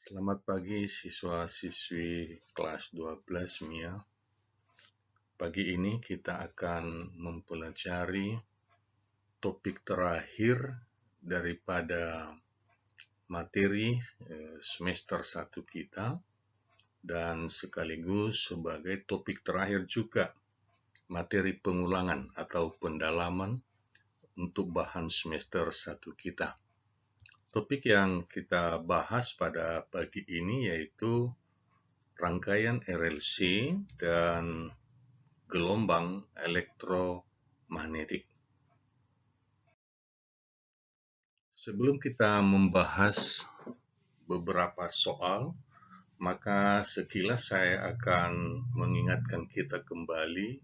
Selamat pagi siswa-siswi kelas 12 MIA. Pagi ini kita akan mempelajari topik terakhir daripada materi semester 1 kita dan sekaligus sebagai topik terakhir juga materi pengulangan atau pendalaman untuk bahan semester 1 kita. Topik yang kita bahas pada pagi ini yaitu rangkaian RLC dan gelombang elektromagnetik. Sebelum kita membahas beberapa soal, maka sekilas saya akan mengingatkan kita kembali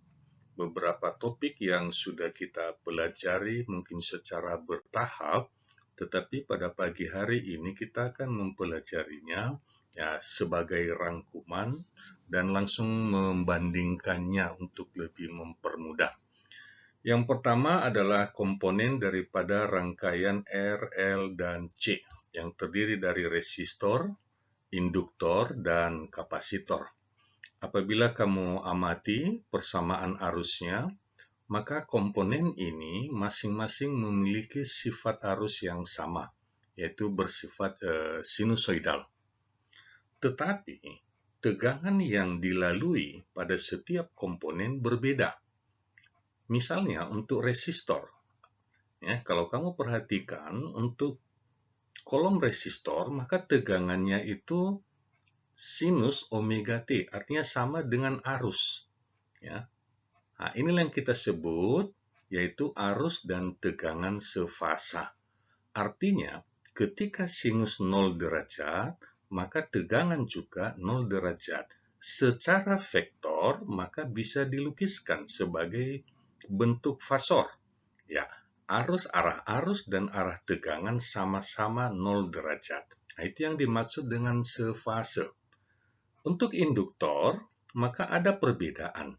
beberapa topik yang sudah kita pelajari mungkin secara bertahap, tetapi pada pagi hari ini kita akan mempelajarinya sebagai rangkuman dan langsung membandingkannya untuk lebih mempermudah. Yang pertama adalah komponen daripada rangkaian R, L, dan C yang terdiri dari resistor, induktor, dan kapasitor. Apabila kamu amati persamaan arusnya, maka komponen ini masing-masing memiliki sifat arus yang sama, yaitu bersifat sinusoidal. Tetapi, tegangan yang dilalui pada setiap komponen berbeda. Misalnya, untuk resistor, kalau kamu perhatikan, untuk kolom resistor, maka tegangannya itu sinus omega T, artinya sama dengan arus. Nah, inilah yang kita sebut, yaitu arus dan tegangan sefasa. Artinya, ketika sinus 0 derajat, maka tegangan juga 0 derajat. Secara vektor, maka bisa dilukiskan sebagai bentuk fasor. Arah arus dan arah tegangan sama-sama 0 derajat. Nah, itu yang dimaksud dengan sefase. Untuk induktor, maka ada perbedaan.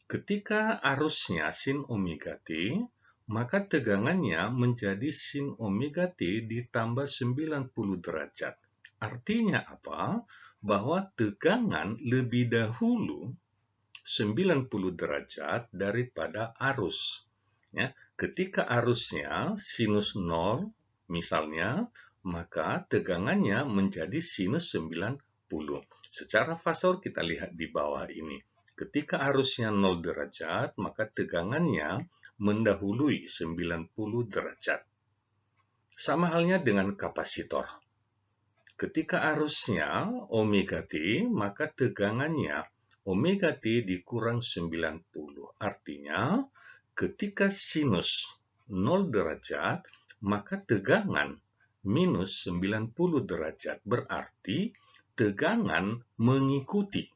Ketika arusnya sin omega T, maka tegangannya menjadi sin omega T ditambah 90 derajat. Artinya apa? Bahwa tegangan lebih dahulu 90 derajat daripada arus. Ketika arusnya sinus 0 misalnya, maka tegangannya menjadi sinus 90. Secara fasor kita lihat di bawah ini. Ketika arusnya 0 derajat, maka tegangannya mendahului 90 derajat. Sama halnya dengan kapasitor. Ketika arusnya omega T, maka tegangannya omega T dikurang 90. Artinya, ketika sinus 0 derajat, maka tegangan minus 90 derajat. Berarti tegangan mengikuti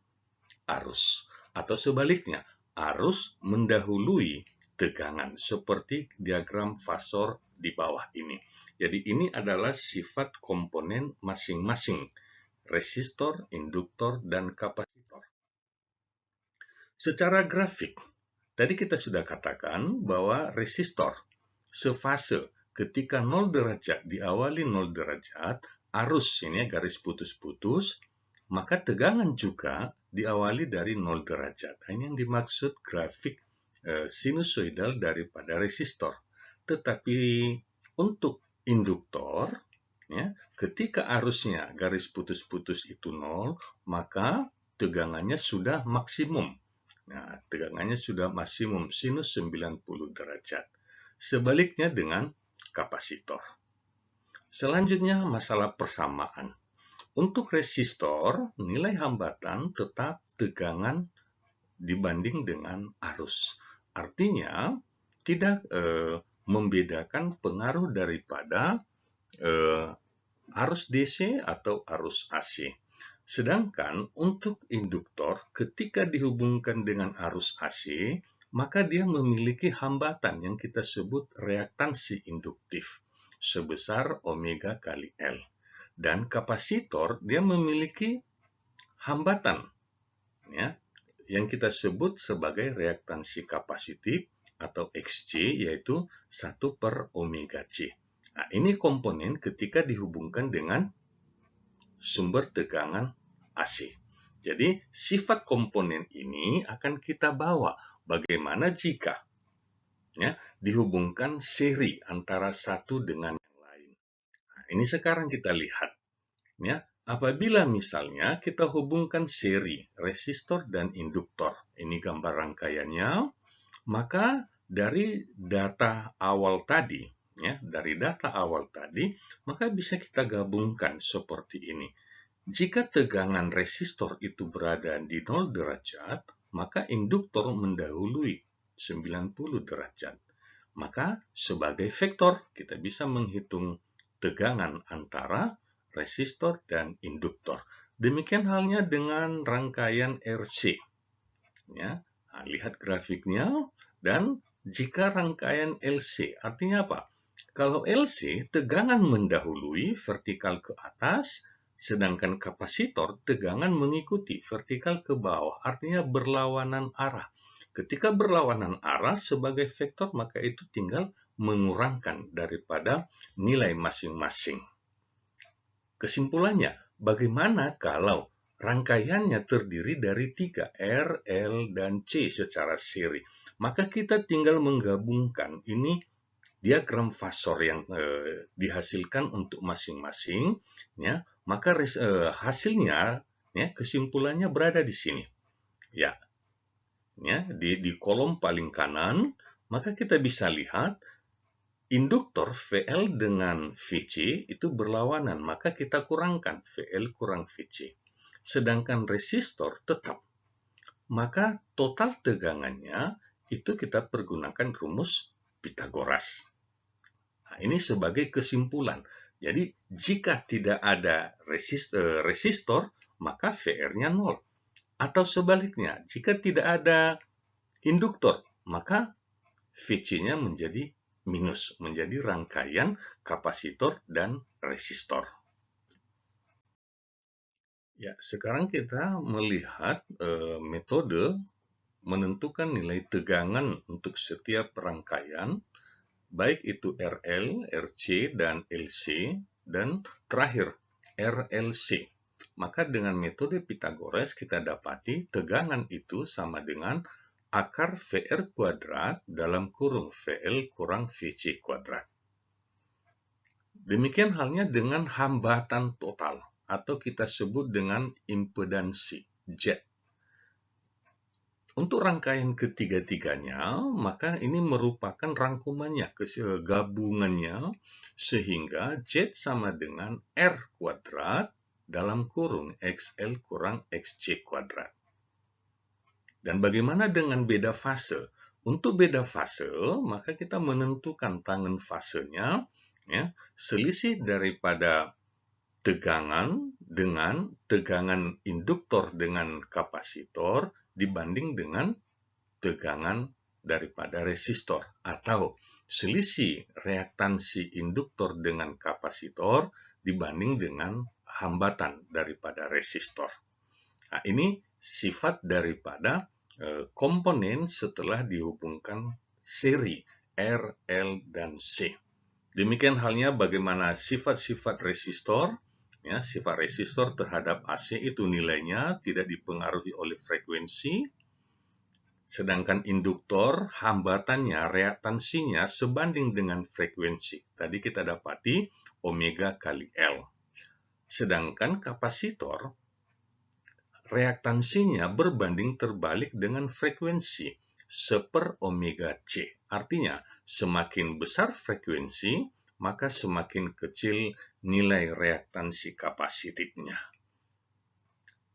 arus. Atau sebaliknya, arus mendahului tegangan. Seperti diagram fasor di bawah ini. Jadi ini adalah sifat komponen masing-masing. Resistor, induktor, dan kapasitor. Secara grafik, tadi kita sudah katakan bahwa resistor sefase ketika 0 derajat diawali 0 derajat, arus ini garis putus-putus, maka tegangan juga diawali dari 0 derajat. Ini yang dimaksud grafik sinusoidal daripada resistor. Tetapi untuk induktor, ketika arusnya garis putus-putus itu 0, maka tegangannya sudah maksimum. Nah, tegangannya sudah maksimum sinus 90 derajat. Sebaliknya dengan kapasitor. Selanjutnya masalah persamaan. Untuk resistor, nilai hambatan tetap tegangan dibanding dengan arus. Artinya, tidak membedakan pengaruh daripada arus DC atau arus AC. Sedangkan untuk induktor, ketika dihubungkan dengan arus AC, maka dia memiliki hambatan yang kita sebut reaktansi induktif sebesar omega kali L. Dan kapasitor, dia memiliki hambatan yang kita sebut sebagai reaktansi kapasitif atau Xc, yaitu 1 per omega C. Nah, ini komponen ketika dihubungkan dengan sumber tegangan AC. Jadi, sifat komponen ini akan kita bawa bagaimana jika dihubungkan seri antara satu dengan yang lain. Nah, ini sekarang kita lihat. Apabila misalnya kita hubungkan seri resistor dan induktor, ini gambar rangkaiannya, maka dari data awal tadi, maka bisa kita gabungkan seperti ini. Jika tegangan resistor itu berada di 0 derajat, maka induktor mendahului 90 derajat. Maka sebagai vektor, kita bisa menghitung tegangan antara resistor dan induktor. Demikian halnya dengan rangkaian RC. Nah, lihat grafiknya. Dan jika rangkaian LC, artinya apa? Kalau LC, tegangan mendahului vertikal ke atas, sedangkan kapasitor tegangan mengikuti vertikal ke bawah, artinya berlawanan arah. Ketika berlawanan arah sebagai vektor, maka itu tinggal mengurangkan daripada nilai masing-masing. Kesimpulannya, bagaimana kalau rangkaiannya terdiri dari 3 R, L, dan C secara seri? Maka kita tinggal menggabungkan ini diagram fasor yang dihasilkan untuk masing-masing, maka hasilnya, kesimpulannya berada di sini. Di kolom paling kanan, maka kita bisa lihat induktor VL dengan VC itu berlawanan, maka kita kurangkan VL kurang VC. Sedangkan resistor tetap, maka total tegangannya itu kita pergunakan rumus Pythagoras. Nah, ini sebagai kesimpulan. Jadi, jika tidak ada resistor, maka VR-nya 0. Atau sebaliknya, jika tidak ada induktor, maka VC-nya menjadi minus, menjadi rangkaian kapasitor dan resistor. Sekarang kita melihat metode menentukan nilai tegangan untuk setiap rangkaian, baik itu RL, RC, dan LC, dan terakhir RLC. Maka dengan metode Pythagoras kita dapati tegangan itu sama dengan akar VR kuadrat dalam kurung VL kurang VC kuadrat. Demikian halnya dengan hambatan total, atau kita sebut dengan impedansi Z. Untuk rangkaian ketiga-tiganya, maka ini merupakan rangkumannya, gabungannya, sehingga Z sama dengan R kuadrat dalam kurung XL kurang XC kuadrat. Dan bagaimana dengan beda fase? Untuk beda fase, maka kita menentukan tangen fasenya, selisih daripada tegangan dengan tegangan induktor dengan kapasitor dibanding dengan tegangan daripada resistor, atau selisih reaktansi induktor dengan kapasitor dibanding dengan hambatan daripada resistor. Nah, ini sifat daripada komponen setelah dihubungkan seri R, L, dan C. Demikian halnya bagaimana sifat-sifat resistor. Sifat resistor terhadap AC itu nilainya tidak dipengaruhi oleh frekuensi, sedangkan induktor hambatannya, reaktansinya sebanding dengan frekuensi. Tadi kita dapati omega kali L. Sedangkan kapasitor, reaktansinya berbanding terbalik dengan frekuensi, seper omega C. Artinya, semakin besar frekuensi, maka semakin kecil nilai reaktansi kapasitifnya.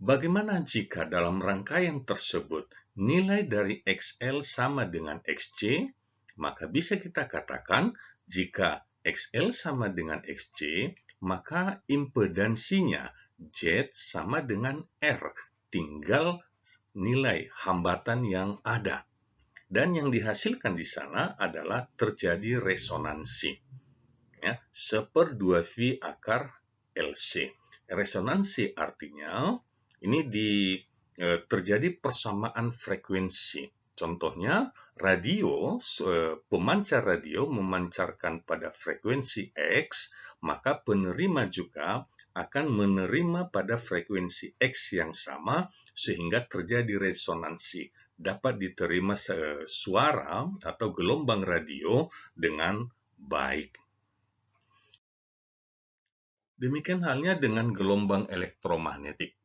Bagaimana jika dalam rangkaian tersebut nilai dari XL sama dengan XC? Maka bisa kita katakan jika XL sama dengan XC, maka impedansinya Z sama dengan R, tinggal nilai hambatan yang ada. Dan yang dihasilkan di sana adalah terjadi resonansi. Seper 2V akar LC. Resonansi artinya ini terjadi persamaan frekuensi. Contohnya, radio, pemancar radio memancarkan pada frekuensi X, maka penerima juga akan menerima pada frekuensi X yang sama sehingga terjadi resonansi. Dapat diterima suara atau gelombang radio dengan baik. Demikian halnya dengan gelombang elektromagnetik.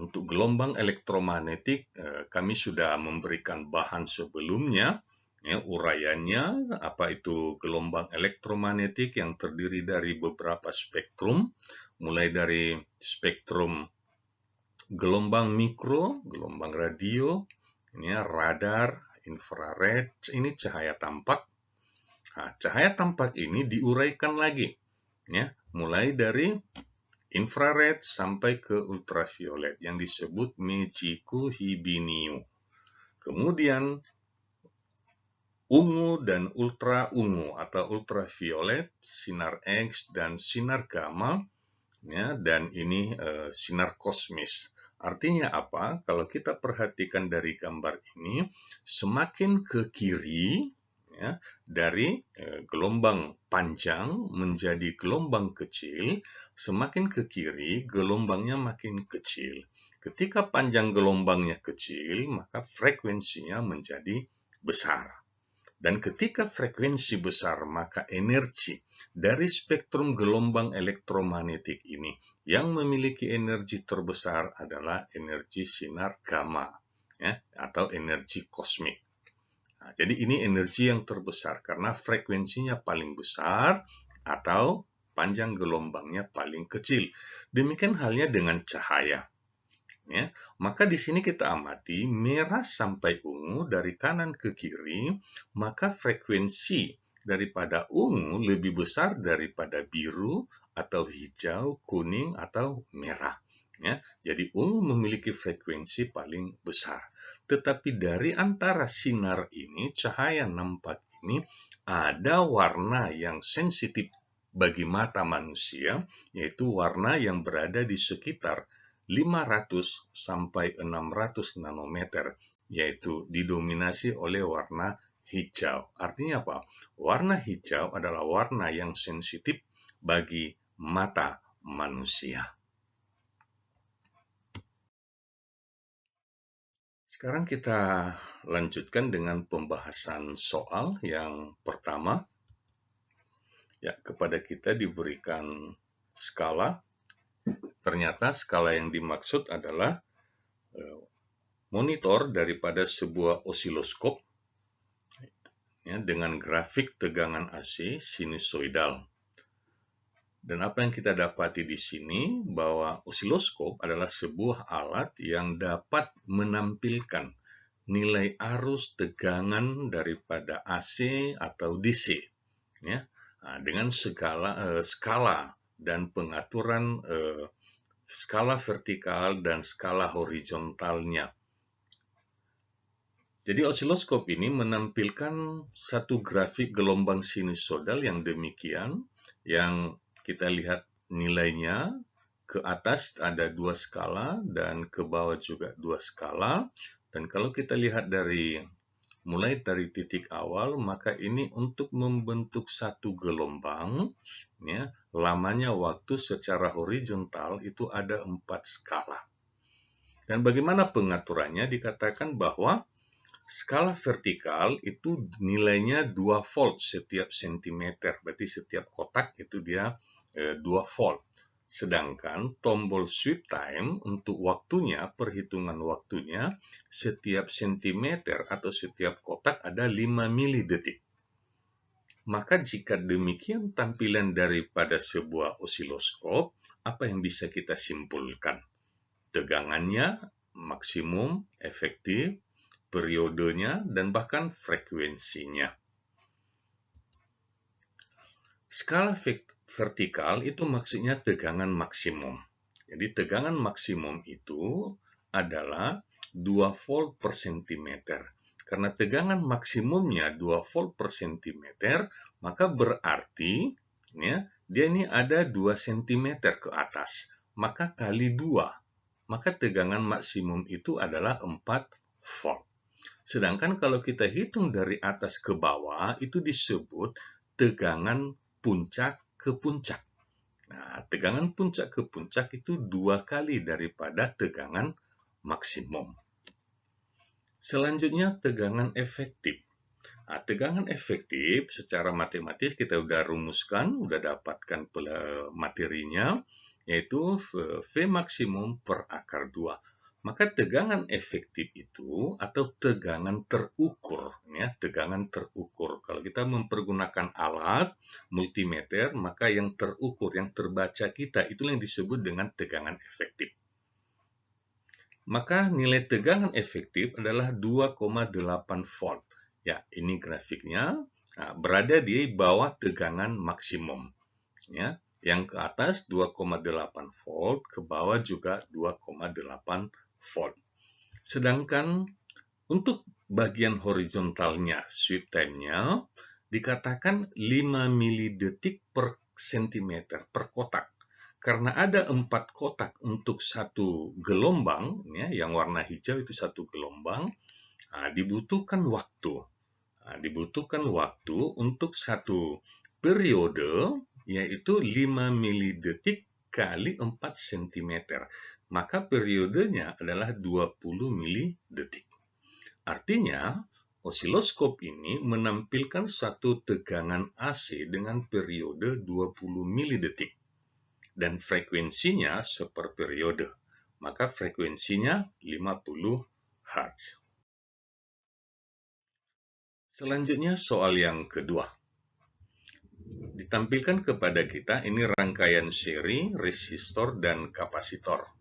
Untuk gelombang elektromagnetik, kami sudah memberikan bahan sebelumnya, ya, uraiannya, apa itu gelombang elektromagnetik yang terdiri dari beberapa spektrum, mulai dari spektrum gelombang mikro, gelombang radio, ini ya, radar, infrared, ini cahaya tampak. Nah, cahaya tampak ini diuraikan lagi, ya, mulai dari infrared sampai ke ultraviolet yang disebut Michiko Hibiniu. Kemudian ungu dan ultra ungu atau ultraviolet, sinar X dan sinar gamma, ya, dan ini sinar kosmis. Artinya apa? Kalau kita perhatikan dari gambar ini, semakin ke kiri, ya, dari gelombang panjang menjadi gelombang kecil, semakin ke kiri gelombangnya makin kecil. Ketika panjang gelombangnya kecil, maka frekuensinya menjadi besar. Dan ketika frekuensi besar, maka energi dari spektrum gelombang elektromagnetik ini yang memiliki energi terbesar adalah energi sinar gamma, ya, atau energi kosmik. Nah, jadi ini energi yang terbesar karena frekuensinya paling besar atau panjang gelombangnya paling kecil. Demikian halnya dengan cahaya. Ya, maka di sini kita amati merah sampai ungu dari kanan ke kiri, maka frekuensi daripada ungu lebih besar daripada biru atau hijau, kuning atau merah. Ya, jadi ungu memiliki frekuensi paling besar. Tetapi dari antara sinar ini, cahaya nampak ini, ada warna yang sensitif bagi mata manusia, yaitu warna yang berada di sekitar 500 sampai 600 nanometer, yaitu didominasi oleh warna hijau. Artinya apa? Warna hijau adalah warna yang sensitif bagi mata manusia. Sekarang kita lanjutkan dengan pembahasan soal yang pertama. Ya, kepada kita diberikan skala. Ternyata skala yang dimaksud adalah monitor daripada sebuah osiloskop, ya, dengan grafik tegangan AC sinusoidal. Dan apa yang kita dapati di sini bahwa osiloskop adalah sebuah alat yang dapat menampilkan nilai arus tegangan daripada AC atau DC, ya, dengan skala dan pengaturan skala vertikal dan skala horizontalnya. Jadi osiloskop ini menampilkan satu grafik gelombang sinusoidal yang demikian, yang kita lihat nilainya, ke atas ada 2 skala dan ke bawah juga 2 skala. Dan kalau kita lihat mulai dari titik awal, maka ini untuk membentuk satu gelombang, ya, lamanya waktu secara horizontal itu ada 4 skala. Dan bagaimana pengaturannya? Dikatakan bahwa skala vertikal itu nilainya 2 volt setiap sentimeter, berarti setiap kotak itu dia 2 volt. Sedangkan tombol sweep time untuk waktunya, perhitungan waktunya, setiap sentimeter atau setiap kotak ada 5 milidetik. Maka jika demikian tampilan daripada sebuah osiloskop, apa yang bisa kita simpulkan? Tegangannya maksimum, efektif, periodenya, dan bahkan frekuensinya. Skala vertikal itu maksudnya tegangan maksimum. Jadi tegangan maksimum itu adalah 2 volt per sentimeter. Karena tegangan maksimumnya 2 volt per sentimeter, maka berarti, ya, dia ini ada 2 cm ke atas. Maka kali 2. Maka tegangan maksimum itu adalah 4 volt. Sedangkan kalau kita hitung dari atas ke bawah, itu disebut tegangan puncak ke puncak. Nah, tegangan puncak ke puncak itu 2 kali daripada tegangan maksimum. Selanjutnya, tegangan efektif. Nah, tegangan efektif secara matematis kita udah rumuskan, udah dapatkan materinya, yaitu V maksimum per akar 2. Maka tegangan efektif itu atau tegangan terukur, ya, tegangan terukur. Kalau kita mempergunakan alat multimeter, maka yang terukur, yang terbaca kita, itulah yang disebut dengan tegangan efektif. Maka nilai tegangan efektif adalah 2,8 volt. Ya, ini grafiknya. Nah, berada di bawah tegangan maksimum. Ya, yang ke atas 2,8 volt, ke bawah juga 2,8 volt. Sedangkan untuk bagian horizontalnya, sweep time-nya, dikatakan 5 milidetik per sentimeter per kotak. Karena ada 4 kotak untuk satu gelombang, ya, yang warna hijau itu satu gelombang, dibutuhkan waktu. Dibutuhkan waktu untuk satu periode, yaitu 5 milidetik kali 4 cm. Maka periodenya adalah 20 milidetik. Artinya, osiloskop ini menampilkan satu tegangan AC dengan periode 20 milidetik. Dan frekuensinya seperperiode. Maka frekuensinya 50 Hz. Selanjutnya soal yang kedua. Ditampilkan kepada kita ini rangkaian seri, resistor, dan kapasitor.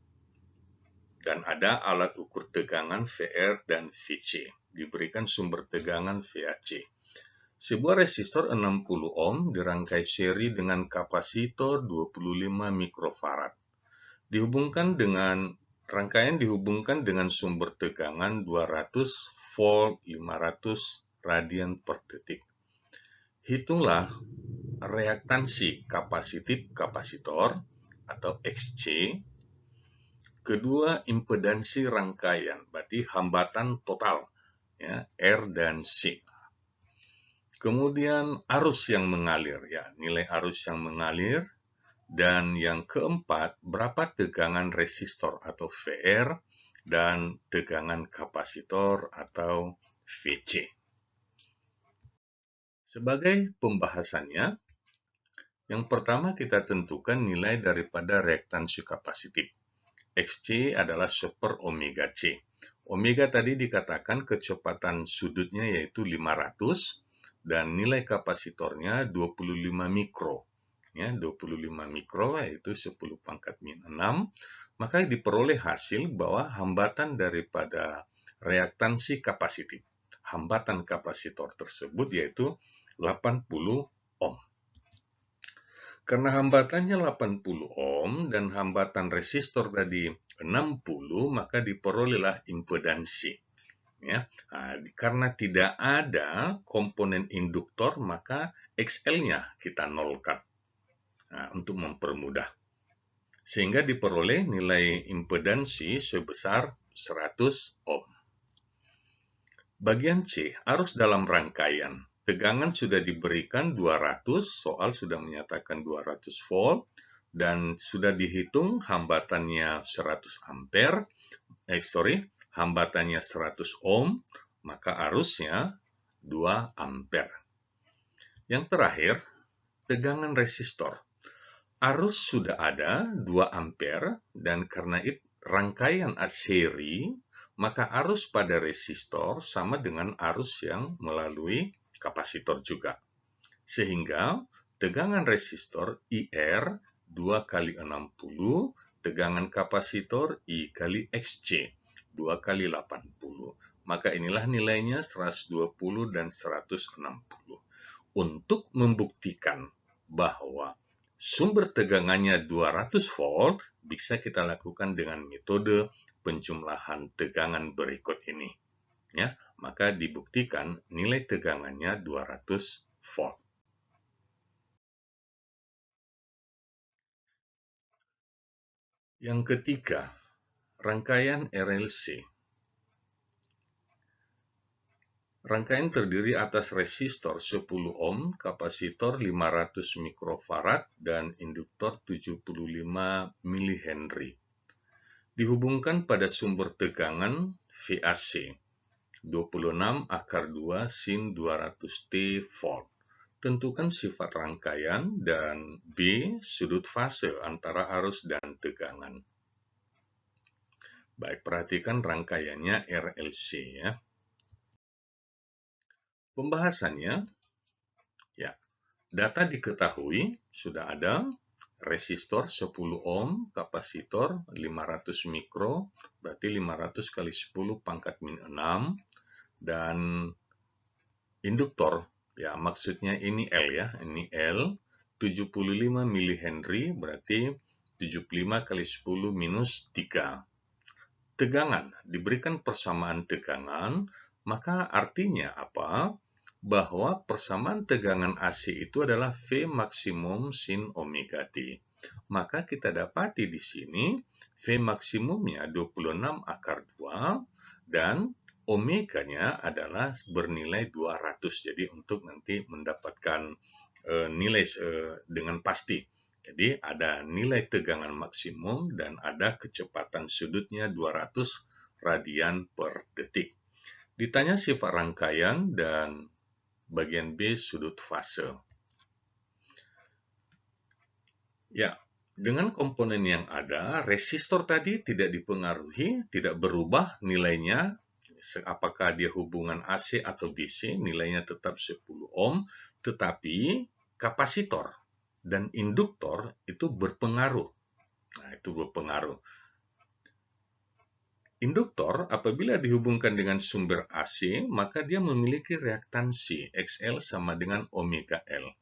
Dan ada alat ukur tegangan VR dan VC. Diberikan sumber tegangan VAC. Sebuah resistor 60 ohm dirangkai seri dengan kapasitor 25 mikrofarad. Rangkaian dihubungkan dengan sumber tegangan 200 volt 500 radian per detik. Hitunglah reaktansi kapasitif kapasitor atau XC, kedua impedansi rangkaian, berarti hambatan total, ya, R dan C. Kemudian arus yang mengalir, ya, nilai arus yang mengalir. Dan yang keempat, berapa tegangan resistor atau VR dan tegangan kapasitor atau VC. Sebagai pembahasannya, yang pertama kita tentukan nilai daripada reaktansi kapasitif. XC adalah 1/omega omega C. Omega tadi dikatakan kecepatan sudutnya yaitu 500 dan nilai kapasitornya 25 mikro. Ya, 25 mikro yaitu 10 pangkat min 6. Maka diperoleh hasil bahwa hambatan daripada reaktansi kapasitif, hambatan kapasitor tersebut yaitu 80 ohm. Karena hambatannya 80 ohm dan hambatan resistor tadi 60, maka diperolehlah impedansi. Ya, karena tidak ada komponen induktor, maka XL-nya kita nolkan untuk mempermudah. Sehingga diperoleh nilai impedansi sebesar 100 ohm. Bagian C, arus dalam rangkaian. Tegangan sudah diberikan 200, soal sudah menyatakan 200 volt, dan sudah dihitung hambatannya 100 ampere, hambatannya 100 ohm, maka arusnya 2 ampere. Yang terakhir, tegangan resistor. Arus sudah ada 2 ampere, dan karena itu rangkaian seri, maka arus pada resistor sama dengan arus yang melalui kapasitor juga. Sehingga tegangan resistor IR 2 kali 60, tegangan kapasitor I kali XC 2 kali 80. Maka inilah nilainya 120 dan 160. Untuk membuktikan bahwa sumber tegangannya 200 volt, bisa kita lakukan dengan metode penjumlahan tegangan berikut ini. Ya, maka dibuktikan nilai tegangannya 200 volt. Yang ketiga, rangkaian RLC. Rangkaian terdiri atas resistor 10 ohm, kapasitor 500 mikrofarad, dan induktor 75 milihenry. Dihubungkan pada sumber tegangan VAC 26/2 sin 200 T volt. Tentukan sifat rangkaian dan B sudut fase antara arus dan tegangan. Baik, perhatikan rangkaiannya RLC ya. Pembahasannya, ya, data diketahui, sudah ada resistor 10 ohm, kapasitor 500 mikro, berarti 500 kali 10 pangkat min 6, dan induktor, ya maksudnya ini L ya, ini L, 75 milihenry, berarti 75 kali 10 minus 3. Tegangan, diberikan persamaan tegangan, maka artinya apa? Bahwa persamaan tegangan AC itu adalah V maksimum sin omega T. Maka kita dapati di sini V maksimumnya 26/2 dan omeganya adalah bernilai 200. Jadi untuk nanti mendapatkan nilai dengan pasti. Jadi ada nilai tegangan maksimum dan ada kecepatan sudutnya 200 radian per detik. Ditanya sifat rangkaian dan bagian B sudut fase. Ya, dengan komponen yang ada, resistor tadi tidak dipengaruhi, tidak berubah nilainya, apakah dia hubungan AC atau DC, nilainya tetap 10 ohm, tetapi kapasitor dan induktor itu berpengaruh. Nah, itu berpengaruh. Induktor apabila dihubungkan dengan sumber AC, maka dia memiliki reaktansi XL sama dengan omega L.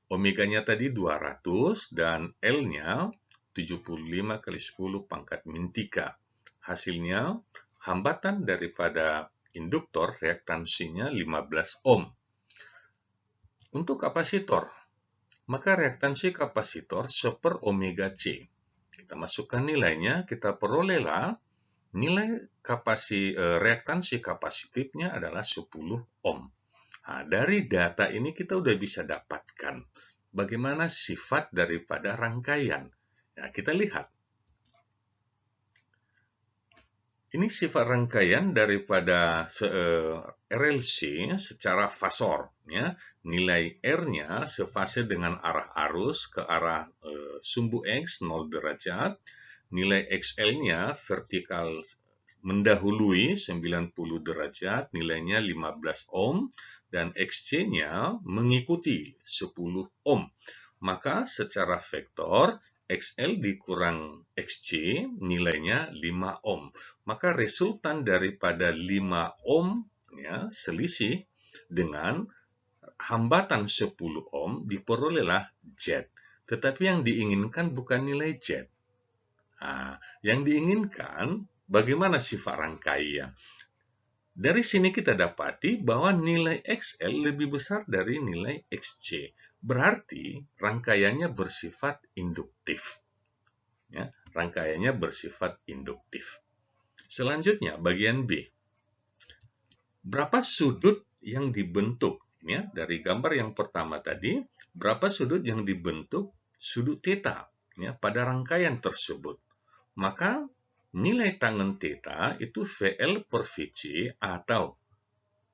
Omeganya tadi 200 dan L-nya 75 kali 10 pangkat min 3. Hasilnya, hambatan daripada induktor reaktansinya 15 ohm. Untuk kapasitor, maka reaktansi kapasitor 1/, omega C. Kita masukkan nilainya, kita perolehlah nilai reaktansi kapasitifnya adalah 10 ohm. Nah, dari data ini kita udah bisa dapatkan bagaimana sifat daripada rangkaian. Ya, kita lihat. Ini sifat rangkaian daripada RLC secara fasor. Ya. Nilai R-nya sefase dengan arah arus ke arah sumbu X 0 derajat. Nilai XL-nya vertikal mendahului 90 derajat, nilainya 15 ohm, dan XC-nya mengikuti 10 ohm. Maka secara vektor, XL dikurang XC, nilainya 5 ohm. Maka resultan daripada 5 ohm, ya, selisih dengan hambatan 10 ohm, diperolehlah Z. Tetapi yang diinginkan bukan nilai Z. Nah, yang diinginkan bagaimana sifat rangkaian. Dari sini kita dapati bahwa nilai XL lebih besar dari nilai XC. Berarti rangkaiannya bersifat induktif. Ya, rangkaiannya bersifat induktif. Selanjutnya bagian B. Berapa sudut yang dibentuk? Ya, dari gambar yang pertama tadi, berapa sudut yang dibentuk sudut θ ya, pada rangkaian tersebut. Maka nilai tangen θ itu VL per VC atau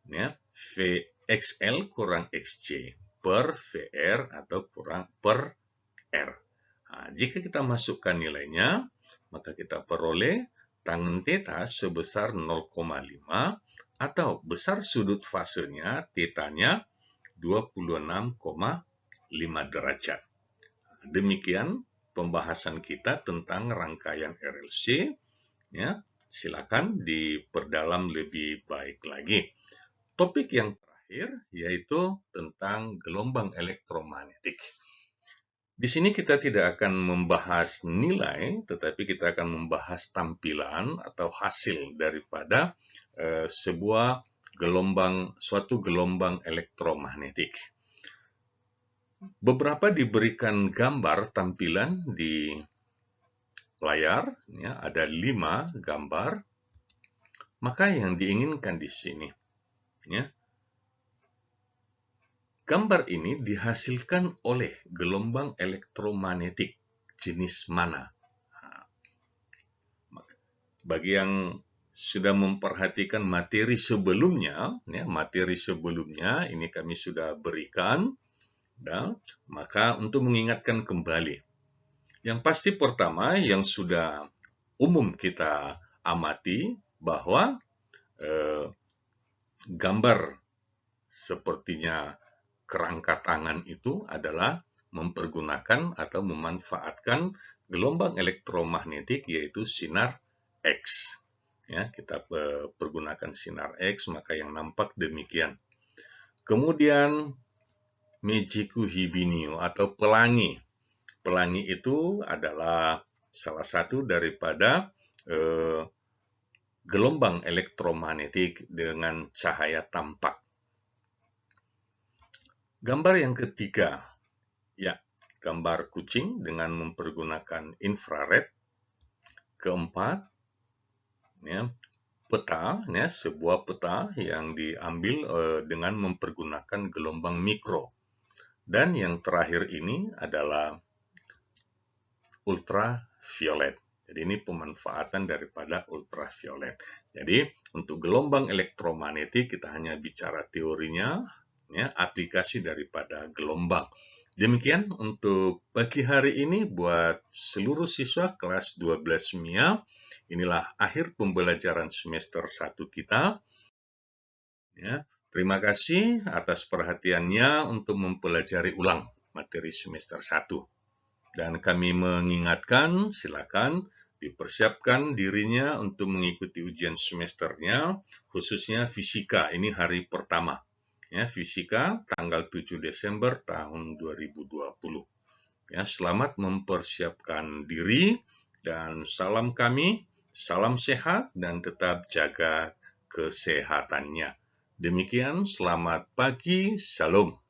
ya, VXL kurang XC per VR atau kurang per R. Nah, jika kita masukkan nilainya, maka kita peroleh tangen θ sebesar 0,5 atau besar sudut fasenya θ-nya 26,5 derajat. Demikian pembahasan kita tentang rangkaian RLC. Ya, silakan diperdalam lebih baik lagi. Topik yang terakhir yaitu tentang gelombang elektromagnetik. Di sini kita tidak akan membahas nilai, tetapi kita akan membahas tampilan atau hasil daripada suatu gelombang elektromagnetik. Beberapa diberikan gambar tampilan di layar, ya, ada 5 gambar. Maka yang diinginkan di sini, ya, gambar ini dihasilkan oleh gelombang elektromagnetik jenis mana? Bagi yang sudah memperhatikan materi sebelumnya, ini kami sudah berikan, dan maka untuk mengingatkan kembali, yang pasti pertama yang sudah umum kita amati bahwa gambar sepertinya kerangka tangan itu adalah mempergunakan atau memanfaatkan gelombang elektromagnetik yaitu sinar X. Ya, kita pergunakan sinar X, maka yang nampak demikian. Kemudian Meiji-ku Hibiniu atau pelangi. Pelangi itu adalah salah satu daripada gelombang elektromagnetik dengan cahaya tampak. Gambar yang ketiga, ya, gambar kucing dengan mempergunakan infrared. Keempat, ya, peta, ya, sebuah peta yang diambil dengan mempergunakan gelombang mikro. Dan yang terakhir ini adalah ultraviolet. Jadi ini pemanfaatan daripada ultraviolet. Jadi untuk gelombang elektromagnetik kita hanya bicara teorinya, ya, aplikasi daripada gelombang. Demikian untuk pagi hari ini buat seluruh siswa kelas 12 MIA. Inilah akhir pembelajaran semester 1 kita. Ya, terima kasih atas perhatiannya untuk mempelajari ulang materi semester 1. Dan kami mengingatkan, silakan dipersiapkan dirinya untuk mengikuti ujian semesternya, khususnya fisika. Ini hari pertama. Ya, fisika tanggal 7 Desember tahun 2020. Ya, selamat mempersiapkan diri dan salam kami, salam sehat dan tetap jaga kesehatannya. Demikian, selamat pagi, salam.